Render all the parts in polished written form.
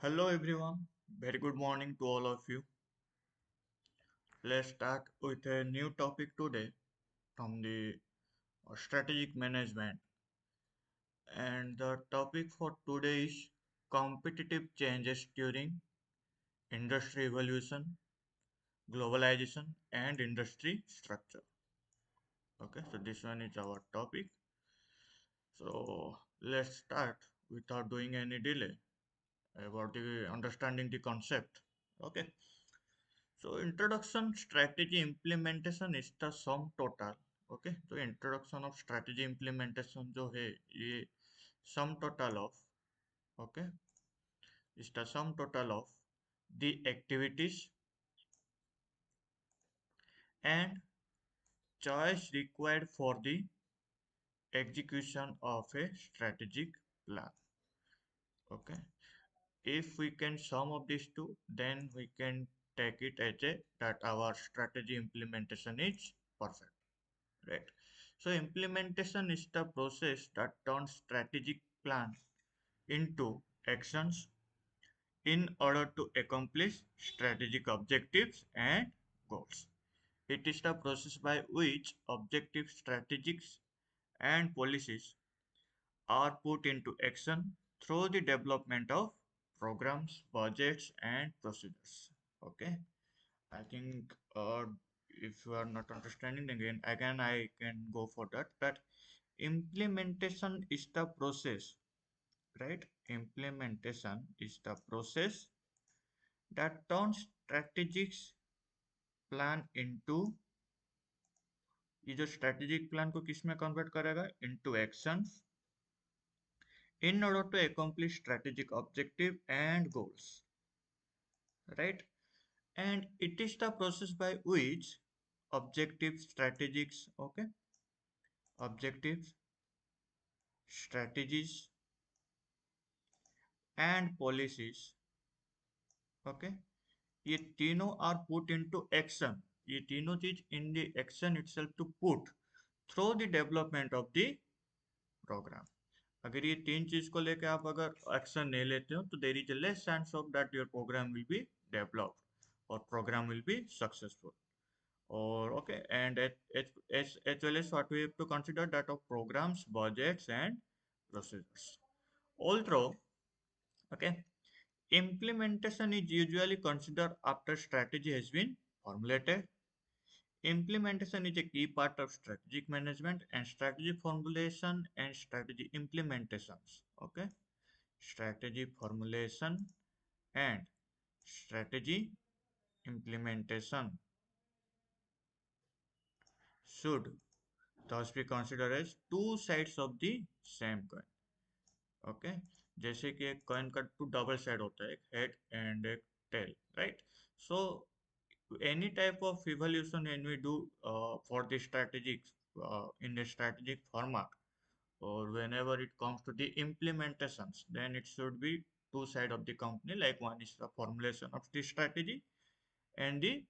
Hello everyone, very good morning to all of you. Let's start with a new topic today from the strategic management. And the topic for today is competitive changes during industry evolution, globalization, and industry structure. Okay, so this one is our topic. So let's start without doing any delay about the understanding the concept. Okay. So introduction strategy implementation is the sum total. Okay, तो introduction of strategy implementation जो है ये sum total of okay is the sum total of the activities and choice required for the execution of a strategic plan. Okay, if we can sum up these two, then we can take it as a that our strategy implementation is perfect. Right. So implementation is the process that turns strategic plan into actions in order to accomplish strategic objectives and goals. It is the process by which objectives, strategies, and policies are put into action through the development of programs, budgets, and procedures. Okay. I think if you are not understanding again I can go for that. That implementation is the process, right? Implementation is the process that turns strategic plan into ये जो strategic plan को किस में convert करेगा into actions in order to accomplish strategic objective and goals, right? And it is the process by which objectives, strategics, okay, objectives, strategies, and policies, okay, ये तीनों are put into action. ये तीनों चीज in the action itself to put through the development of the program. अगर ये तीन चीज को लेके आप अगर एक्शन नहीं लेते हो तो there is a less chance of that your program will be developed or program will be successful. Or okay, and as well as what we have to consider that of programs, budgets, and procedures. Although okay, implementation is usually considered after strategy has been formulated. Implementation is a key part of strategic management and strategy formulation and strategy implementations. Okay, strategy formulation and strategy implementation should thus be considered as two sides of the same coin. Okay, जैसे कि एक coin का to double side होता है, एक head and एक tail, right? So any type of evaluation when we do for the strategic in a strategic format or whenever it comes to the implementations, then it should be two side of the company, like one is the formulation of the strategy and the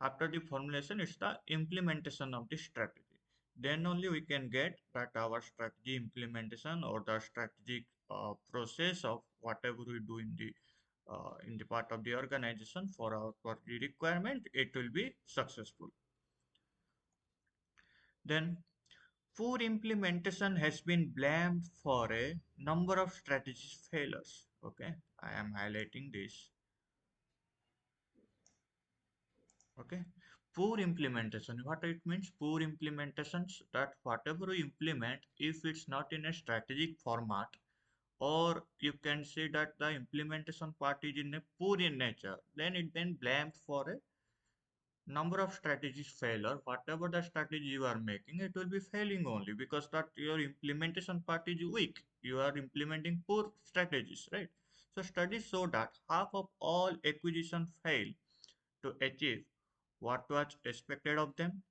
after the formulation is the implementation of the strategy. Then only we can get that our strategy implementation or the strategic process of whatever we do in the part of the organization for our for the requirement, it will be successful. Then poor implementation has been blamed for a number of strategy failures. Okay, I am highlighting this. Okay, poor implementation, what it means, poor implementations, that whatever you implement, if it's not in a strategic format, or you can say that the implementation part is in a poor in nature, then it then blamed for a number of strategies failure. Whatever the strategy you are making, it will be failing only because that your implementation part is weak, you are implementing poor strategies, right? So studies show that half of all acquisition fail to achieve what was expected of them,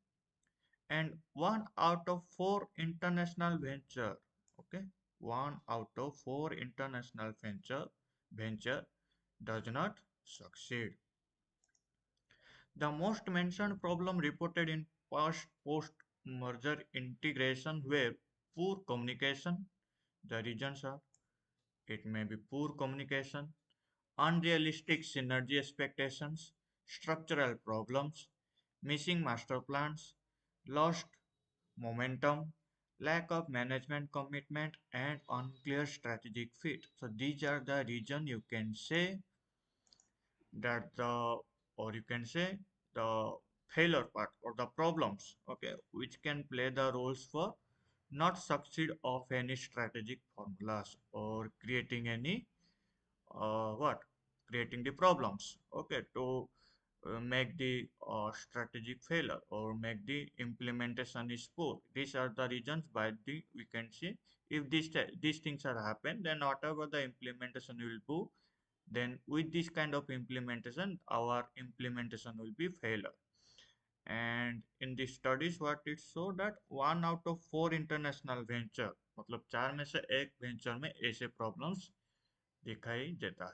and one out of four international venture, okay, one out of four international venture does not succeed. The most mentioned problem reported in past post merger integration were poor communication. The reasons are, it may be poor communication, unrealistic synergy expectations, structural problems, missing master plans, lost momentum, lack of management commitment, and unclear strategic fit. So these are the reason you can say that or you can say the failure part or the problems, okay, which can play the roles for not succeed of any strategic formulas or creating any what creating the problems, okay, to make the strategic failure or make the implementation is poor. These are the reasons by the we can see if these things are happen, then whatever the implementation will do, then with this kind of implementation our implementation will be failure. And in the studies what it show that 1 out of 4 international venture मतलब 4 में से एक venture में ऐसे problems दिखाई देता है.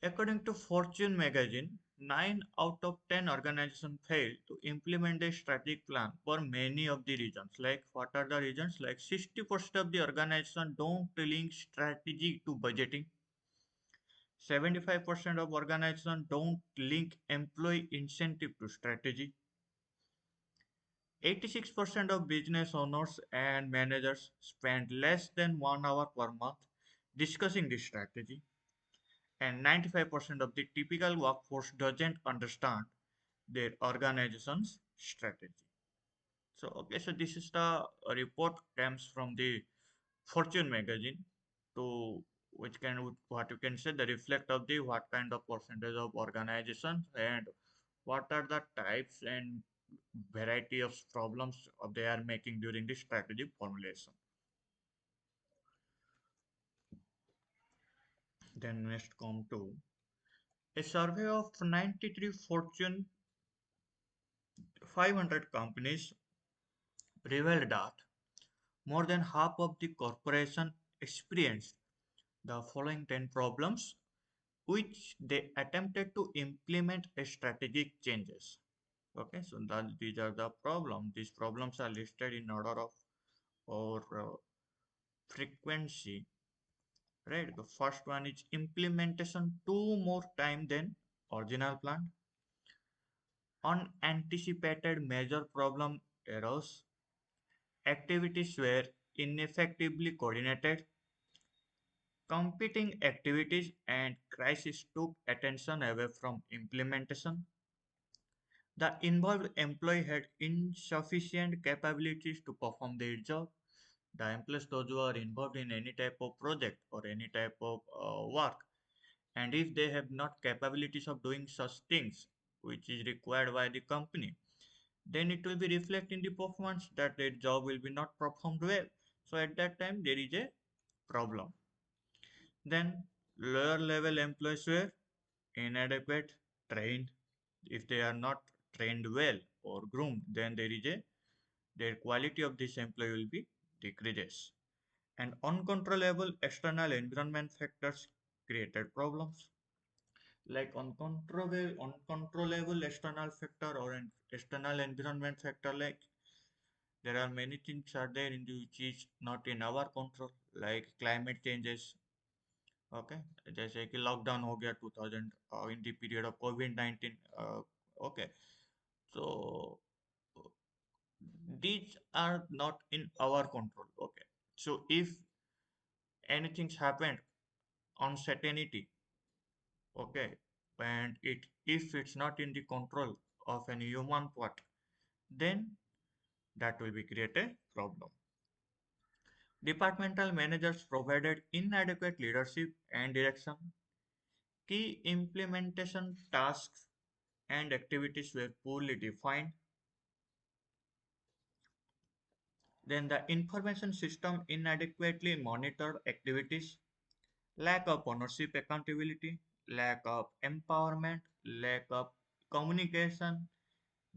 According to Fortune magazine, 9 out of 10 organizations fail to implement a strategic plan for many of the reasons. Like, what are the reasons? Like, 60% of the organization don't link strategy to budgeting. 75% of organizations don't link employee incentive to strategy. 86% of business owners and managers spend less than 1 hour per month discussing this strategy. And 95% of the typical workforce doesn't understand their organization's strategy. So, okay, so this is the report comes from the Fortune magazine to which can what you can say the reflect of the what kind of percentage of organizations and what are the types and variety of problems they are making during the strategy formulation. Then next come to a survey of 93 Fortune 500 companies revealed that more than half of the corporation experienced the following 10 problems which they attempted to implement a strategic changes. Okay, so these are the problems. These problems are listed in order of or frequency. Right, the first one is implementation two more time than original plan. Unanticipated major problem arose. Activities were ineffectively coordinated. Competing activities and crisis took attention away from implementation. The involved employee had insufficient capabilities to perform their job. The employees, those who are involved in any type of project or any type of work, and if they have not capabilities of doing such things which is required by the company, then it will be reflect in the performance that their job will be not performed well. So at that time there is a problem. Then lower level employees were inadequate trained. If they are not trained well or groomed, then there is a their quality of this employee will be decreases. And uncontrollable external environment factors created problems. Like uncontrollable external factor or an external environment factor, like there are many things are there in the, which is not in our control, like climate changes. Okay, जैसे कि lockdown हो गया 2000 in the period of COVID-19. Okay, so these are not in our control. Okay, so if anything's happened uncertainty, okay, and it if it's not in the control of any human part, then that will be create a problem. Departmental managers provided inadequate leadership and direction. Key implementation tasks and activities were poorly defined. Then the information system inadequately monitored activities. Lack of ownership accountability, lack of empowerment, lack of communication,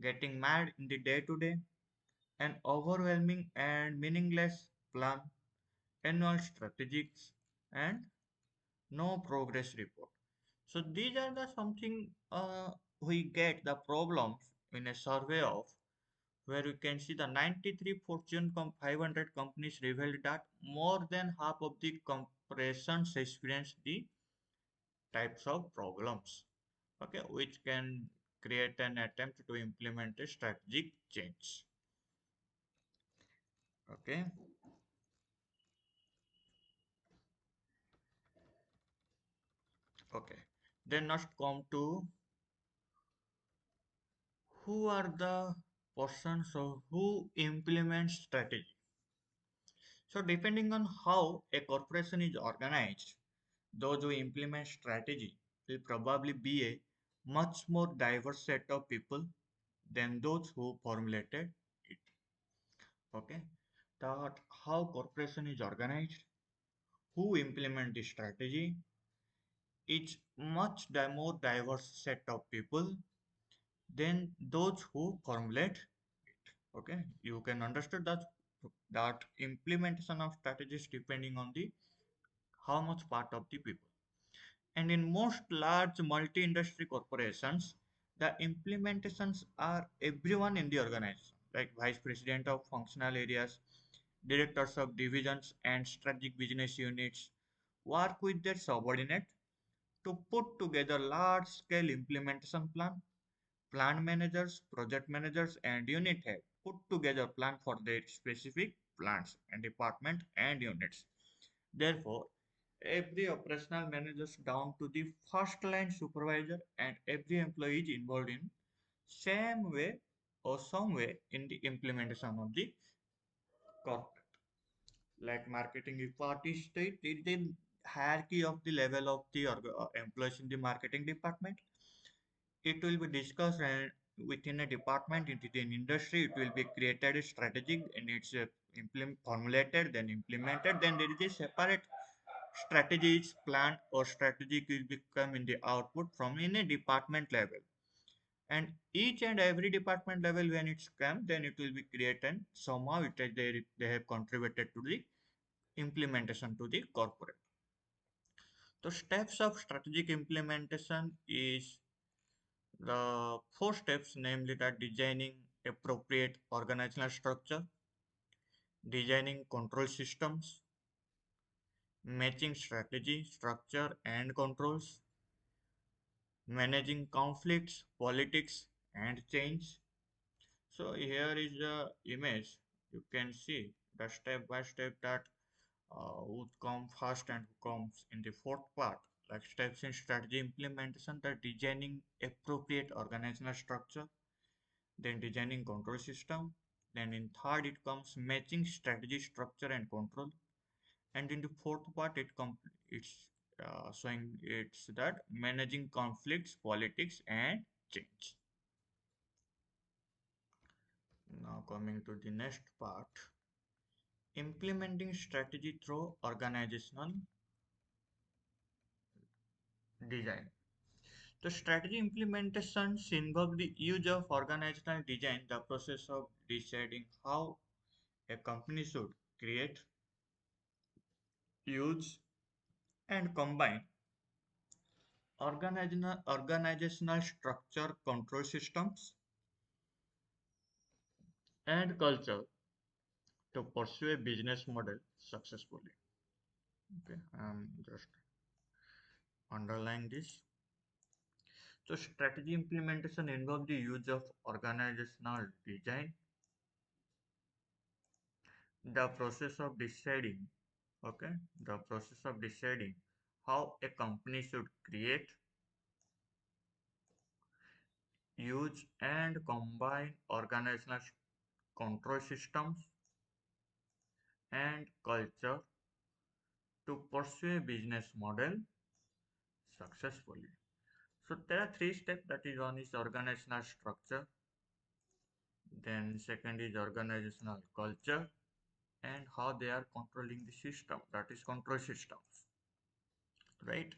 getting mad in the day to day, an overwhelming and meaningless plan, annual strategies, and no progress report. So these are the something we get the problems in a survey of where you can see the 93 Fortune 500 companies revealed that more than half of the corporations experience the types of problems, okay, which can create an attempt to implement a strategic change. Okay, okay. Then next come to who are the persons or who implement strategy. So depending on how a corporation is organized, those who implement strategy will probably be a much more diverse set of people than those who formulated it. Okay, that how corporation is organized, who implement the strategy, it's much more diverse set of people than those who formulate it. Okay, you can understand that implementation of strategies depending on the how much part of the people. And in most large multi-industry corporations, the implementations are everyone in the organization, like vice president of functional areas, directors of divisions, and strategic business units work with their subordinate to put together large-scale implementation plan. Plant managers, project managers, and unit head put together plan for their specific plants and department and units. Therefore, every operational manager down to the first line supervisor and every employee is involved in same way or some way in the implementation of the corporate. Like marketing, if part is state in the hierarchy of the level of the employees in the marketing department, it will be discussed and within a department, into an industry, it will be created a strategy and it's formulated, then implemented, then there is a separate strategy is planned or strategic will become in the output from in a department level. And each and every department level when it's come, then it will be created and somehow they have contributed to the implementation to the corporate. The steps of strategic implementation is the four steps, namely that designing appropriate organizational structure, designing control systems, matching strategy, structure, and controls, managing conflicts, politics, and change. So here is the image. You can see the step by step that would come first and who comes in the fourth part, like steps in strategy implementation, the designing appropriate organizational structure, then designing control system, then in third it comes matching strategy, structure, and control, and in the fourth part it's showing it's that managing conflicts, politics, and change. Now coming to the next part, implementing strategy through organizational design. The strategy implementations involve the use of organizational design, the process of deciding how a company should create, use, and combine organizational structure, control systems, and culture to pursue a business model successfully. Okay, I'm just underline this. So strategy implementation involves the use of organizational design, the process of deciding, okay, the process of deciding how a company should create, use, and combine organizational control systems and culture to pursue a business model successfully. So there are three steps, that is one is organizational structure, then second is organizational culture, and how they are controlling the system, that is control systems, right?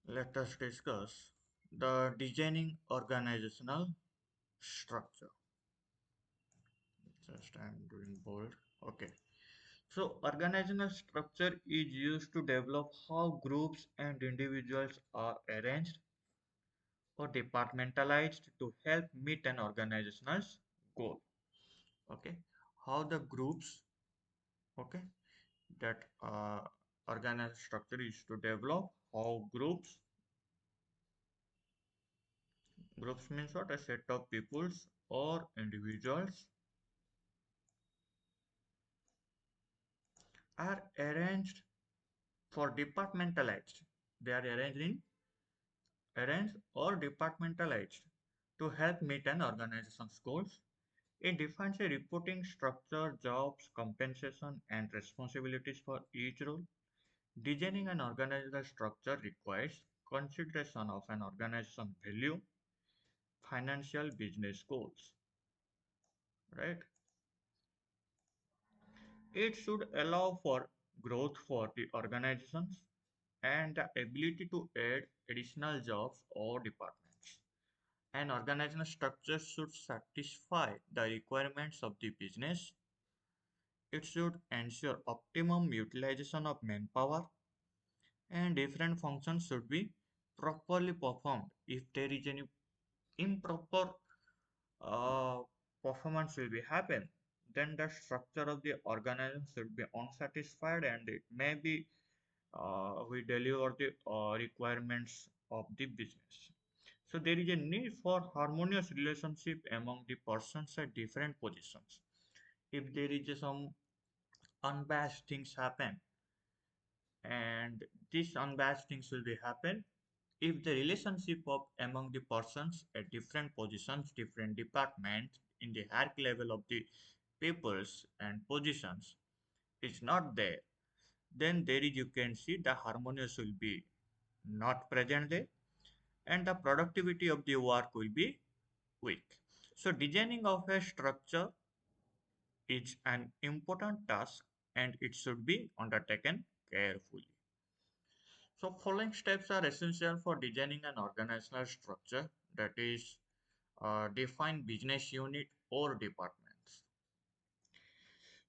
Let us discuss the designing organizational structure. Just I'm doing bold. Okay. So organizational structure is used to develop how groups and individuals are arranged or departmentalized to help meet an organization's goal. Okay, how the groups, okay, that organized structure is to develop, how groups means what, a set of peoples or individuals are arranged for departmentalized. They are arranged or departmentalized to help meet an organization's goals. It defines a reporting structure, jobs, compensation, and responsibilities for each role. Designing an organizational structure requires consideration of an organization's value, financial business goals, right? It should allow for growth for the organizations and the ability to add additional jobs or departments. An organizational structure should satisfy the requirements of the business. It should ensure optimum utilization of manpower, and different functions should be properly performed. If there is any improper uh, performance will be happen, then the structure of the organization should be unsatisfied and it may be we deliver the requirements of the business. So there is a need for harmonious relationship among the persons at different positions. If there is some unbiased things happen, and this unbiased things will be happen if the relationship of among the persons at different positions, different departments in the hierarchy level of the peoples and positions is not there, then there is, you can see, the harmonious will be not present there, and the productivity of the work will be weak. So designing of a structure is an important task and it should be undertaken carefully. So following steps are essential for designing an organizational structure, that is define business unit or departments.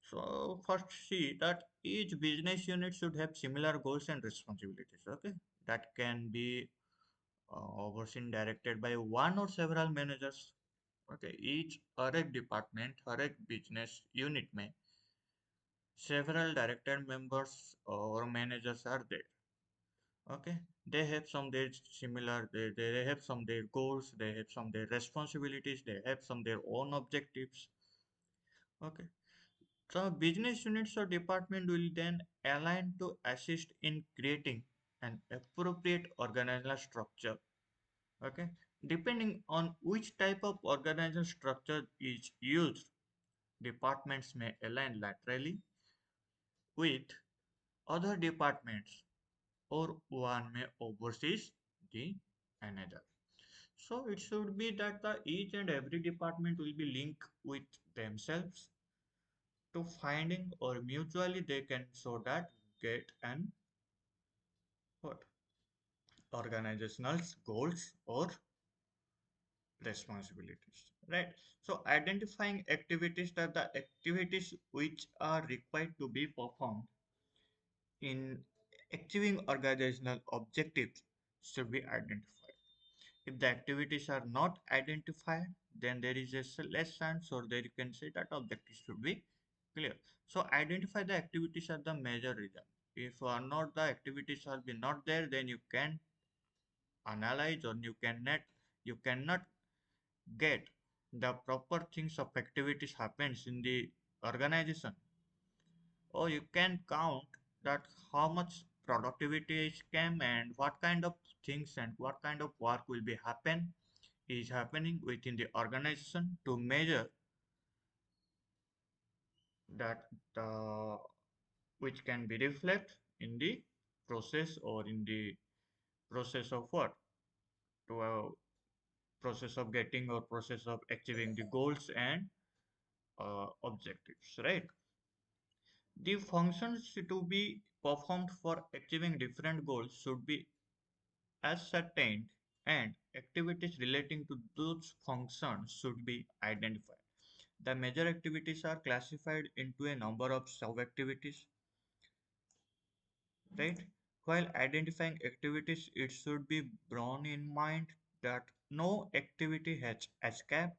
So first see that each business unit should have similar goals and responsibilities. Okay, that can be overseen directed by one or several managers. Okay, each correct department, correct business unit may several director members or managers are there. Okay, they have some their similar, they have some their goals, they have some their responsibilities, they have some their own objectives. Okay, so business units or department will then align to assist in creating an appropriate organizational structure. Okay, depending on which type of organizational structure is used, departments may align laterally with other departments or one may oversees the another. So it should be that the each and every department will be linked with themselves to finding or mutually they can so that get an what organizational goals or responsibilities, right? So identifying activities, that the activities which are required to be performed in achieving organizational objectives should be identified. If the activities are not identified, then there is a less chance, or there you can say that objectives should be clear. So identify the activities are the major reason. If are not the activities are be not there, then you can analyze or you cannot get the proper things of activities happens in the organization, or you can count that how much productivity is came and what kind of things and what kind of work will be happen is happening within the organization to measure that the which can be reflect in the process or in the process of what to process of getting or process of achieving the goals and objectives, right? The functions to be performed for achieving different goals should be ascertained, and activities relating to those functions should be identified. The major activities are classified into a number of sub-activities, right? While identifying activities, it should be borne in mind that no activity has escaped.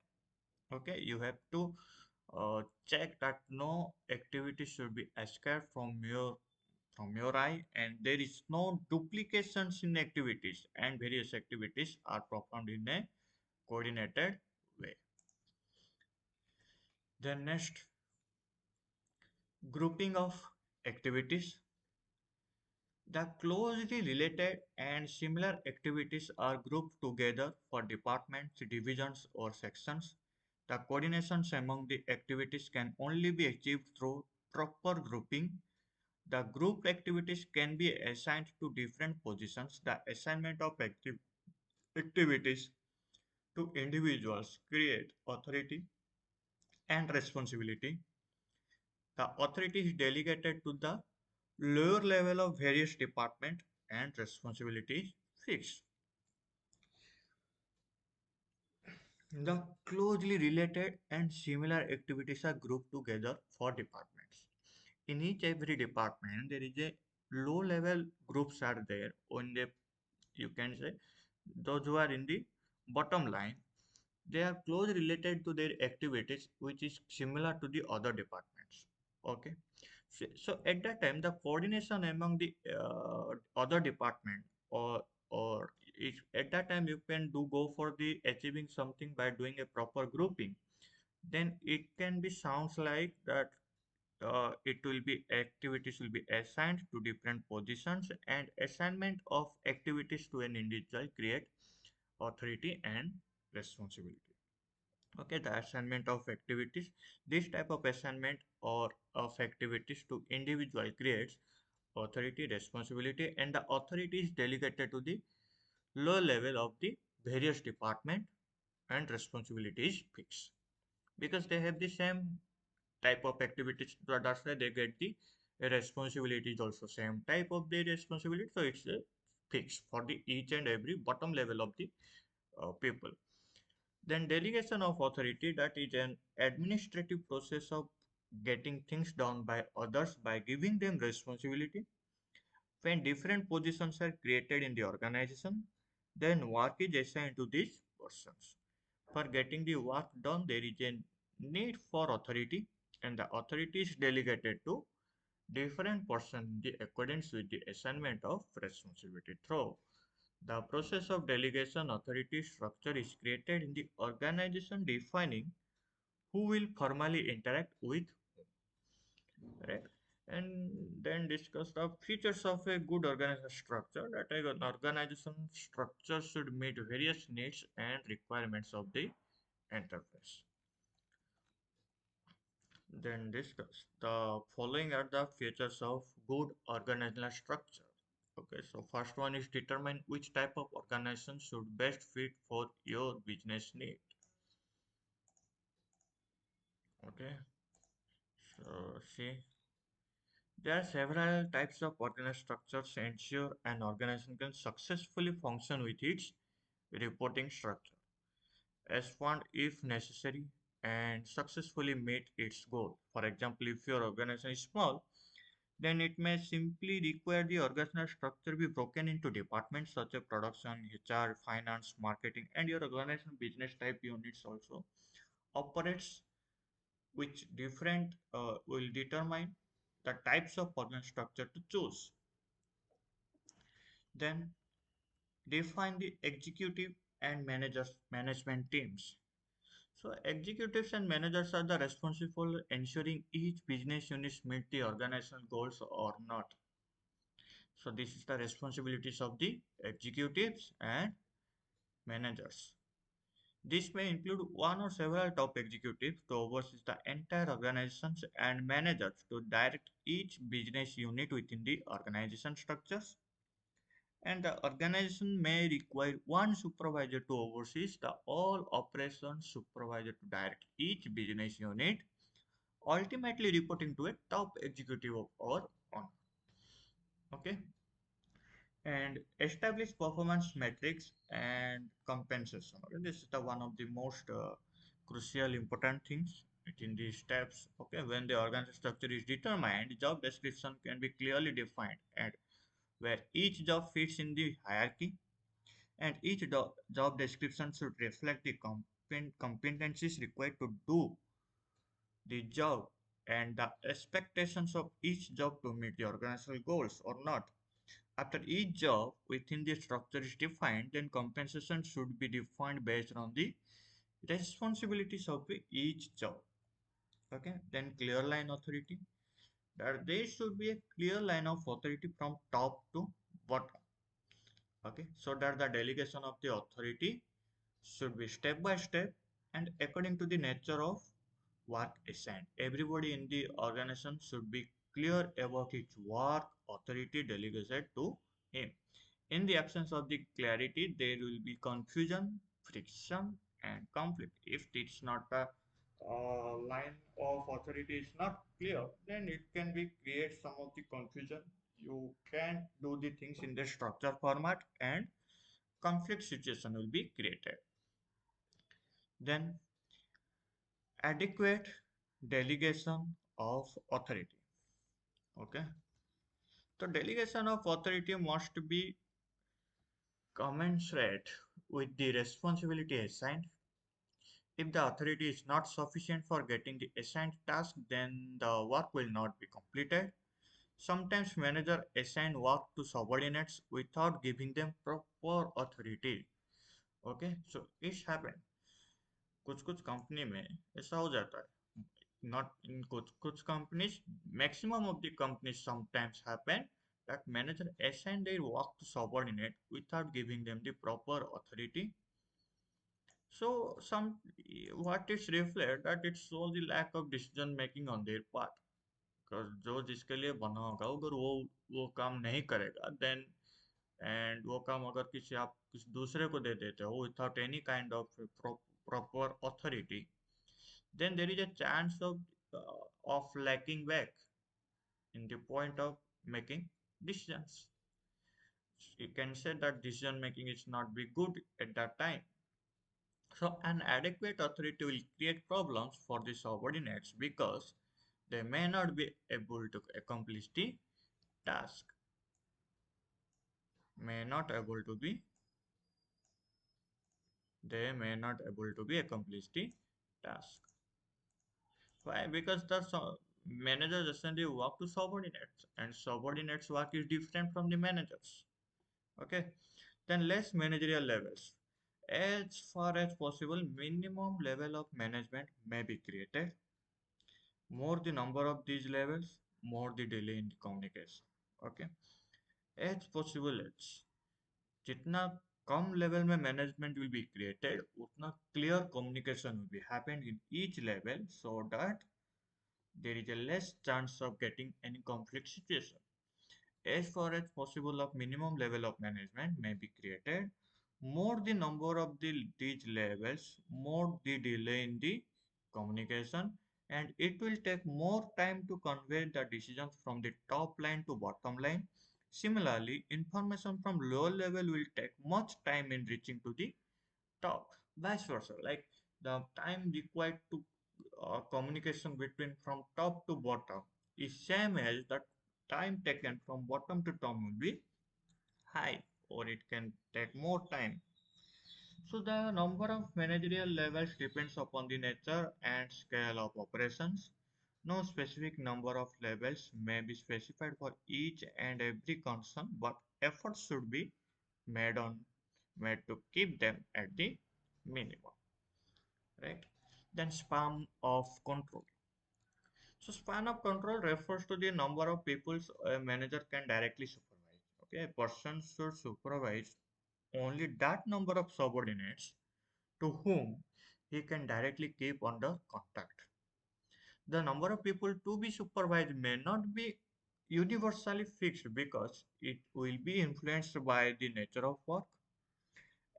Okay, you have to check that no activity should be escaped from your eye, and there is no duplications in activities, and various activities are performed in a coordinated way. Then next, grouping of activities. The closely related and similar activities are grouped together for departments, divisions, or sections. The coordinations among the activities can only be achieved through proper grouping. The grouped activities can be assigned to different positions. The assignment of activities to individuals create authority and responsibility. The authority is delegated to the lower level of various department and responsibilities fixed. The closely related and similar activities are grouped together for departments. In each every department, there is a low level groups are there on the, you can say, those who are in the bottom line, they are closely related to their activities which is similar to the other departments. Okay, so at that time the coordination among the other department, or at that time you can do go for the achieving something by doing a proper grouping, then it can be sounds like that it will be activities will be assigned to different positions, and assignment of activities to an individual create authority and responsibility. Okay, the assignment of activities, this type of assignment or of activities to individual creates authority, responsibility, and the authority is delegated to the low level of the various department, and responsibility is fixed because they have the same type of activities. So that's why they get the responsibility is also same type of the responsibility, so it's fixed for the each and every bottom level of the people. Then delegation of authority, that is an administrative process of getting things done by others by giving them responsibility. When different positions are created in the organization, then work is assigned to these persons. For getting the work done, there is a need for authority, and the authority is delegated to different person in the accordance with the assignment of responsibility. Through the process of delegation, authority structure is created in the organization defining who will formally interact with whom, right? And then discuss the features of a good organization structure. That an organization structure should meet various needs and requirements of the enterprise. Then discuss the following are the features of good organizational structure. Okay, so first one is determine which type of organization should best fit for your business need. Okay, so see, there are several types of organizational structures to ensure an organization can successfully function with its reporting structure as found if necessary and successfully meet its goal. For example, if your organization is small, then it may simply require the organizational structure be broken into departments such as production, HR, finance, marketing, and your organization business type units also operates which different will determine the types of organizational structure to choose. Then define the executive and managers management teams. So executives and managers are the responsible for ensuring each business unit meet the organizational goals or not. So this is the responsibilities of the executives and managers. This may include one or several top executives to oversee the entire organizations and managers to direct each business unit within the organization structures. And the organization may require one supervisor to oversee the all operations supervisor to direct each business unit, ultimately reporting to a top executive or owner. Okay, and establish performance metrics and compensation. Okay, this is the one of the most crucial important things in these steps. Okay, when the organization structure is determined, job description can be clearly defined and where each job fits in the hierarchy, and each job description should reflect the competencies required to do the job and the expectations of each job to meet the organizational goals or not. After each job within the structure is defined, then compensation should be defined based on the responsibilities of each job. Okay, then clear line authority. There should be a clear line of authority from top to bottom. Okay, so that the delegation of the authority should be step by step and according to the nature of work assigned. Everybody in the organization should be clear about its work authority delegated to him. In the absence of the clarity, there will be confusion, friction, and conflict. If it's not a line of authority is not clear, then it can be create some of the confusion. You can't do the things in the structure format, and conflict situation will be created. Then adequate delegation of authority. Okay, so delegation of authority must be commensurate with the responsibility assigned. If the authority is not sufficient for getting the assigned task, then the work will not be completed. Sometimes managers assign work to subordinates without giving them proper authority. Okay, so it's happened. कुछ कुछ company में ऐसा हो जाता है. Not in कुछ companies, maximum of the companies sometimes happen that manager assign their work to subordinate without giving them the proper authority. So some what it reflect that it shows the lack of decision making on their part. Because जो जिसके लिए बना होगा अगर वो काम नहीं करेगा then and वो काम अगर किसी आप किसी दूसरे को दे देते हो without any kind of proper authority, then there is a chance of lacking back in the point of making decisions. You can say that decision making is not be good at that time. So an adequate authority will create problems for the subordinates because they may not be able to accomplish the task. May not able to be They may not able to be accomplish the task. Why? Because the managers essentially work to subordinates, and subordinates work is different from the managers. Okay, then less managerial levels. As far as possible, minimum level of management may be created. More the number of these levels, more the delay in the communication. Okay, as possible as जितना कम level में management will be created उतना clear communication will be happened in each level so that there is a less chance of getting any conflict situation. As far as possible of minimum level of management may be created, more the number of these levels, more the delay in the communication, and it will take more time to convey the decisions from the top line to bottom line. Similarly, information from lower level will take much time in reaching to the top. Vice versa, like the time required to communication between from top to bottom is same as the time taken from bottom to top will be high or it can take more time. So the number of managerial levels depends upon the nature and scale of operations. No specific number of levels may be specified for each and every concern, but efforts should be made on made to keep them at the minimum. Right? Then span of control. So span of control refers to the number of people a manager can directly supervise. Okay, a person should supervise only that number of subordinates to whom he can directly keep under contact. The number of people to be supervised may not be universally fixed because it will be influenced by the nature of work.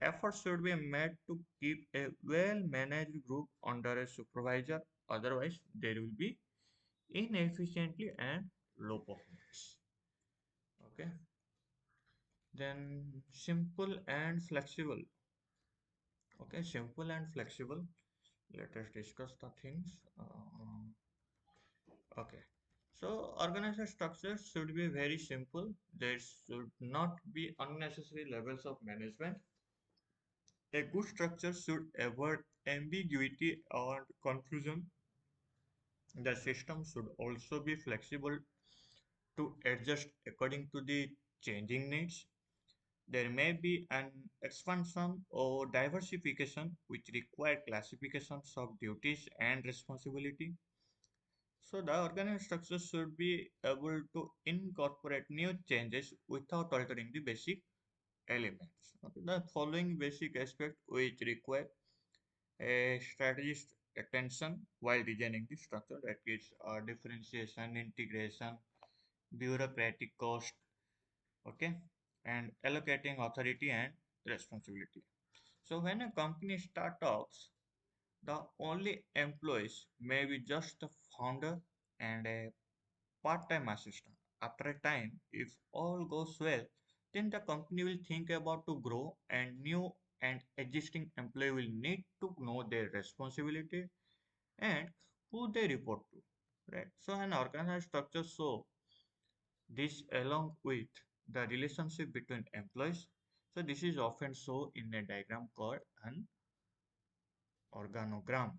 Efforts should be made to keep a well managed group under a supervisor, otherwise, there will be inefficiently and low performance. Okay, then simple and flexible. Okay, simple and flexible. Let us discuss the things. Okay, so organization structure should be very simple. There should not be unnecessary levels of management. A good structure should avoid ambiguity or confusion. The system should also be flexible to adjust according to the changing needs. There may be an expansion or diversification which require classifications of duties and responsibility. So the organized structure should be able to incorporate new changes without altering the basic elements. Okay, the following basic aspects which require a strategist attention while designing the structure, that is differentiation, integration, bureaucratic cost, okay, and allocating authority and responsibility. So when a company startups, the only employees may be just the founder and a part-time assistant. After a time, if all goes well, then the company will think about to grow and new and existing employee will need to know their responsibility and who they report to. Right. So an organized structure so this along with the relationship between employees. So this is often shown in a diagram called an organogram.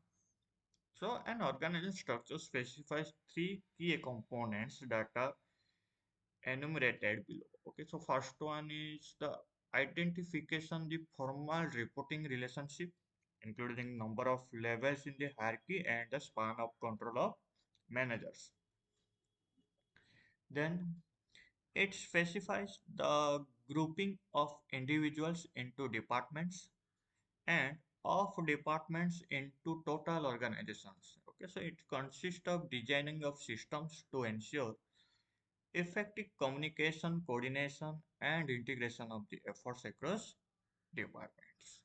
So an organization structure specifies three key components that are enumerated below. Okay, so first one is the identification, the formal reporting relationship, including number of levels in the hierarchy and the span of control of managers. Then it specifies the grouping of individuals into departments and of departments into total organizations. Okay, so it consists of designing of systems to ensure effective communication, coordination, and integration of the efforts across departments.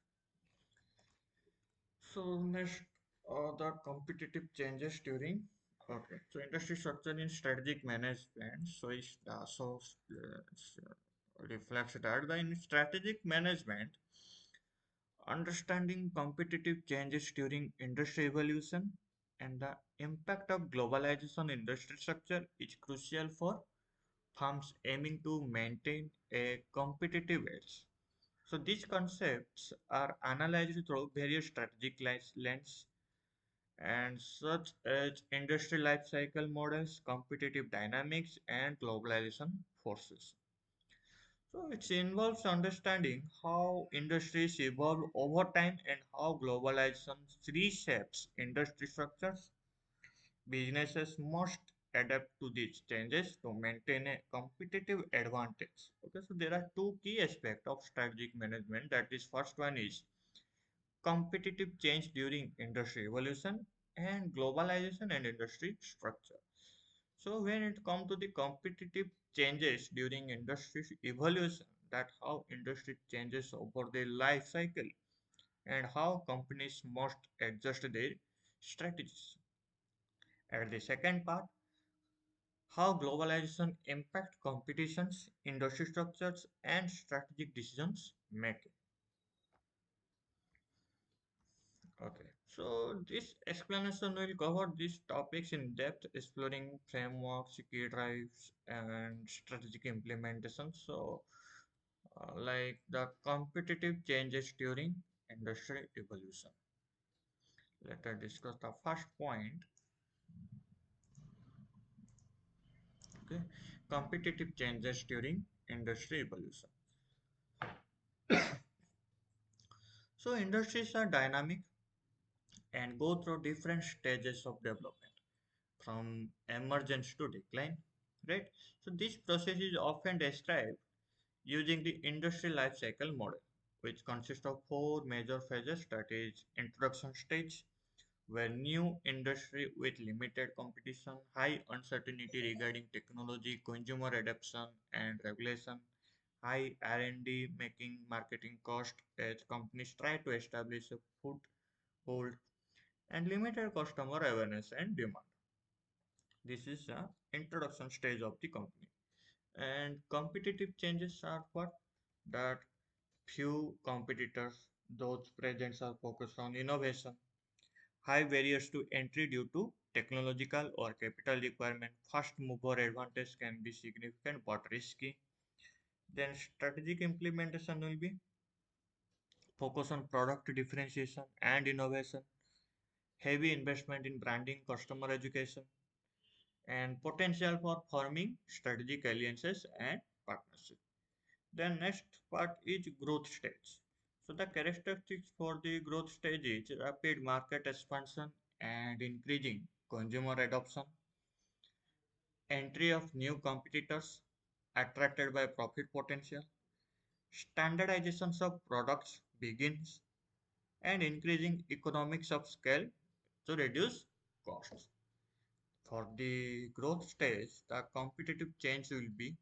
So next, the competitive changes during. Okay, so industry structure in strategic management. Reflects that the in strategic management, understanding competitive changes during industry evolution and the impact of globalization industry structure is crucial for firms aiming to maintain a competitive edge. So these concepts are analyzed through various strategic lens and such as industry life cycle models, competitive dynamics, and globalization forces. So it involves understanding how industries evolve over time and how globalization reshapes industry structures. Businesses must adapt to these changes to maintain a competitive advantage. Okay, so there are two key aspects of strategic management. That is, first one is competitive change during industry evolution and globalization and industry structure. So when it comes to the competitive changes during industry evolution, that how industry changes over the life cycle and how companies must adjust their strategies. At the second part, how globalization impact competitions, industry structures, and strategic decisions making. Okay, so this explanation will cover these topics in depth, exploring frameworks, key drives, and strategic implementation. So, like the competitive changes during industry evolution. Let us discuss the first point. Okay, competitive changes during industry evolution. So, industries are dynamic and go through different stages of development from emergence to decline, right? So this process is often described using the industry life cycle model, which consists of four major phases. That is introduction stage, where new industry with limited competition, high uncertainty regarding technology, consumer adoption and regulation, high R&D making marketing cost as companies try to establish a foothold, and limited customer awareness and demand. This is the introduction stage of the company. And competitive changes are what? That few competitors, those present are focused on innovation, high barriers to entry due to technological or capital requirement, fast mover advantage can be significant but risky. Then strategic implementation will be focus on product differentiation and innovation, heavy investment in branding, customer education, and potential for forming strategic alliances and partnerships. The next part is growth stage. So the characteristics for the growth stage is rapid market expansion and increasing consumer adoption, entry of new competitors attracted by profit potential, standardizations of products begins, and increasing economics of scale to reduce costs. For the growth stage, the competitive change will be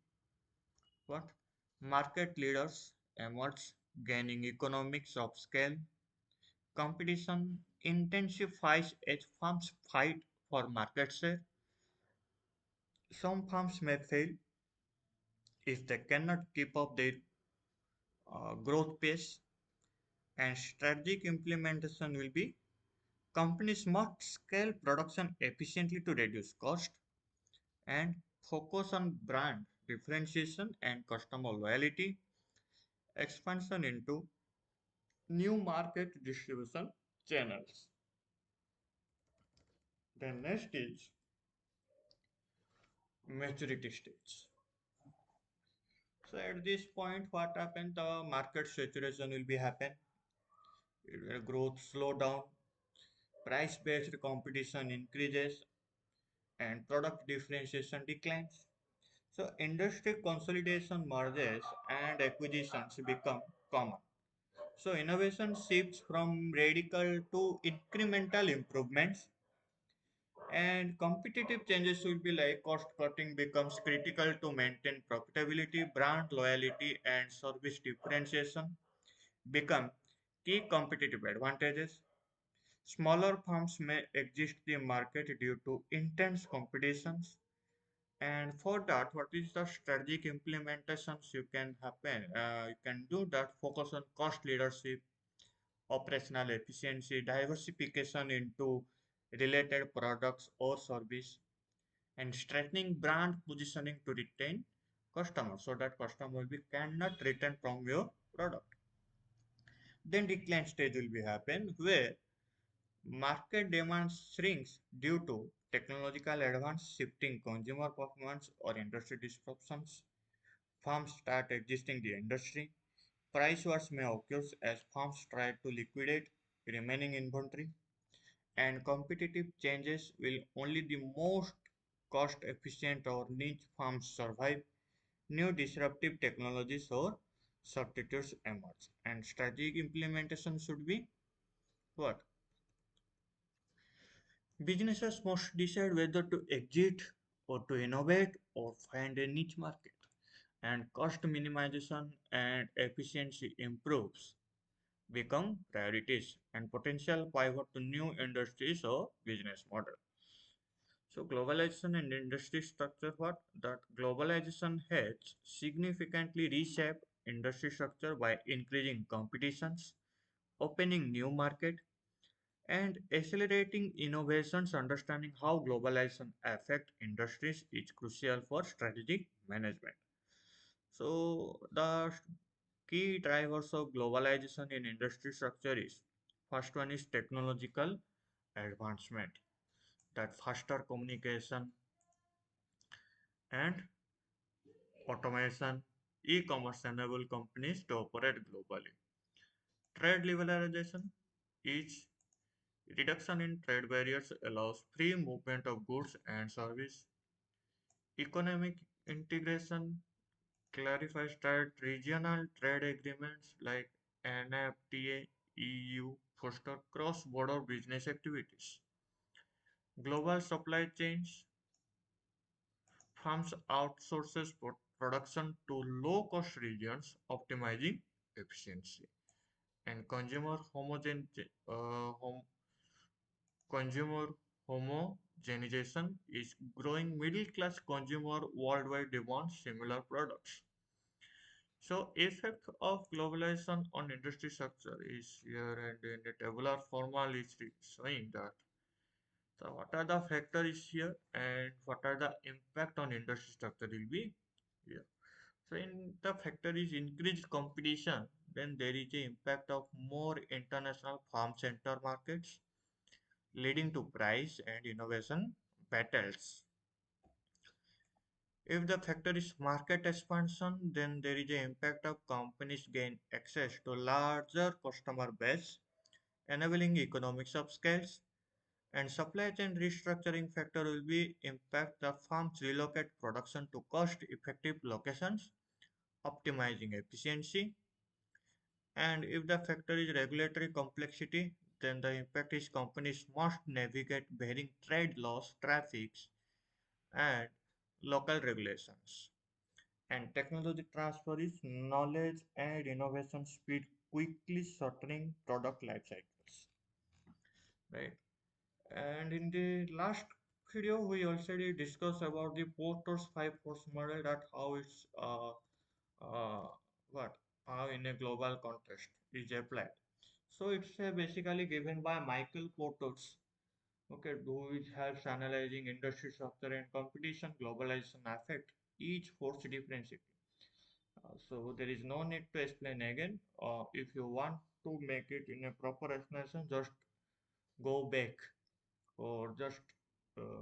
what? Market leaders emerge, gaining economics of scale. Competition intensifies as firms fight for market share. Some firms may fail if they cannot keep up their growth pace, and strategic implementation will be companies must scale production efficiently to reduce cost and focus on brand differentiation and customer loyalty, expansion into new market distribution channels. The next is maturity stage. So at this point, what happened? The market saturation will be happen. Growth slow down, price-based competition increases, and product differentiation declines. So industry consolidation, mergers, and acquisitions become common. So innovation shifts from radical to incremental improvements, and competitive changes will be like cost cutting becomes critical to maintain profitability, brand loyalty, and service differentiation become key competitive advantages. Smaller firms may exist in the market due to intense competitions. And for that, what is the strategic implementations you can happen? You can do that. Focus on cost leadership, operational efficiency, diversification into related products or service, and strengthening brand positioning to retain customers so that customer will be cannot return from your product. Then decline stage will be happen where market demand shrinks due to technological advance, shifting consumer performance or industry disruptions. Firms start exiting the industry. Price wars may occur as firms try to liquidate remaining inventory, and competitive changes will only the most cost efficient or niche firms survive. New disruptive technologies or substitutes emerge, and strategic implementation should be what? Businesses must decide whether to exit or to innovate or find a niche market. And cost minimization and efficiency improves become priorities and potential pivot to new industries or business model. So globalization and industry structure what? That globalization has significantly reshaped industry structure by increasing competitions, opening new market, and accelerating innovations. Understanding how globalization affect industries is crucial for strategic management. So the key drivers of globalization in industry structure is first one is technological advancement, that faster communication and automation, e-commerce enable companies to operate globally. Trade liberalization is reduction in trade barriers allows free movement of goods and service. Economic integration clarifies that regional trade agreements like NFTA, EU foster cross-border business activities. Global supply chains firms outsources production to low-cost regions, optimizing efficiency. And consumer homogenization is growing. Middle class consumer worldwide demand similar products. So effect of globalization on industry structure is here, and in the tabular formal is showing that. So what are the factors here and what are the impact on industry structure will be here. So in the factories increased competition, then there is a impact of more international farm center markets, leading to price and innovation battles. If the factory's market expansion, then there is an impact of companies gain access to larger customer base, enabling economics of scales, and supply chain restructuring factor will be impact the firms relocate production to cost effective locations, optimizing efficiency. And if the factor is regulatory complexity, then the impact is companies must navigate varying trade laws, traffics, and local regulations. And technology transfer is knowledge and innovation speed, quickly shortening product life cycles. Right. And in the last video, we already discussed about the Porter's five force model, that how it's uh, what how in a global context is applied. So it's basically given by Michael Porter's. Okay, which helps analyzing industry structure and competition, globalization affect each force differently. So there is no need to explain again. If you want to make it in a proper explanation, just go back or just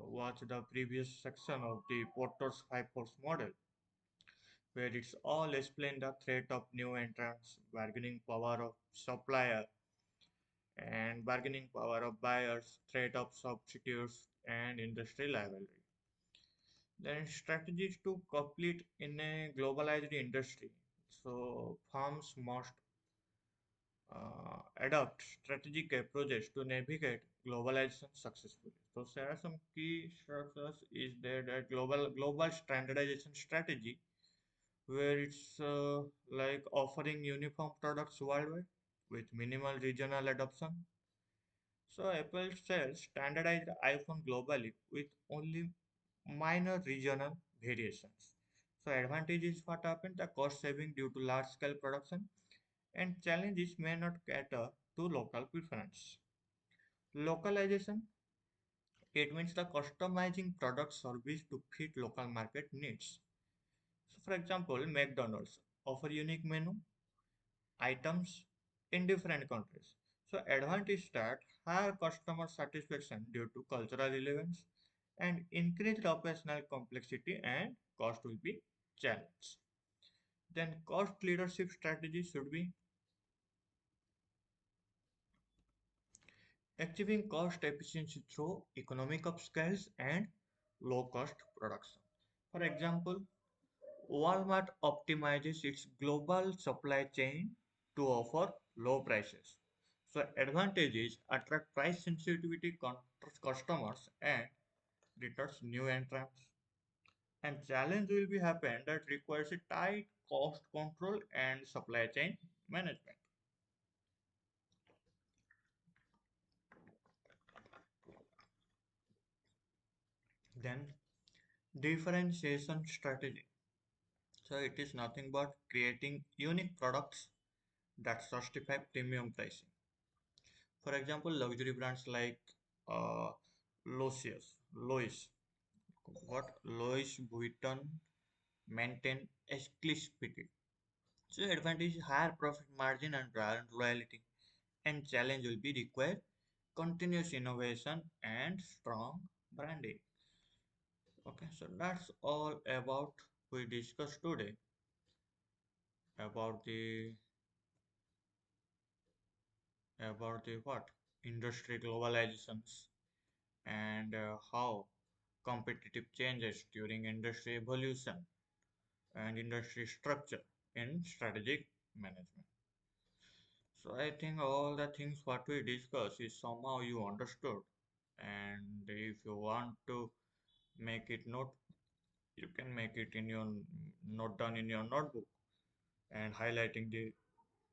watch the previous section of the Porter's five force model, where it's all explained the threat of new entrants, bargaining power of supplier, and bargaining power of buyers, threat of substitutes, and industry rivalry. Then strategies to complete in a globalized industry. So firms must adopt strategic approaches to navigate globalization successfully. So there are some key structures is there that global standardization strategy, where it's like offering uniform products worldwide with minimal regional adoption. So Apple sells standardized iPhone globally with only minor regional variations. So advantage is what happened, the cost saving due to large scale production, and challenges may not cater to local preference. Localization, it means the customizing product service to fit local market needs. So for example, McDonald's offer unique menu items in different countries. So advantage that higher customer satisfaction due to cultural relevance, and increased operational complexity and cost will be challenged. Then cost leadership strategy should be achieving cost efficiency through economic of scales and low cost production. For example, Walmart optimizes its global supply chain to offer low prices. So advantages attract price sensitivity customers and deters new entrants. And challenge will be happen that requires a tight cost control and supply chain management. Then differentiation strategy. So it is nothing but creating unique products that justify premium pricing. For example, luxury brands like uh, Lois Vuitton maintain exclusivity. So advantage is higher profit margin and brand loyalty, and challenge will be required continuous innovation and strong branding. Okay, so that's all about we discussed today about the what industry globalizations, and how competitive changes during industry evolution and industry structure in strategic management. So I think all the things what we discuss is somehow you understood. And if you want to make it note, you can make it in your note down in your notebook and highlighting the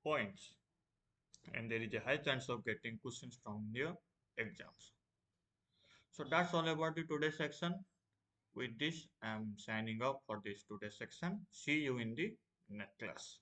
points. And there is a high chance of getting questions from your exams. So that's all about the today's section. With this, I'm signing off for this today's section. See you in the next class.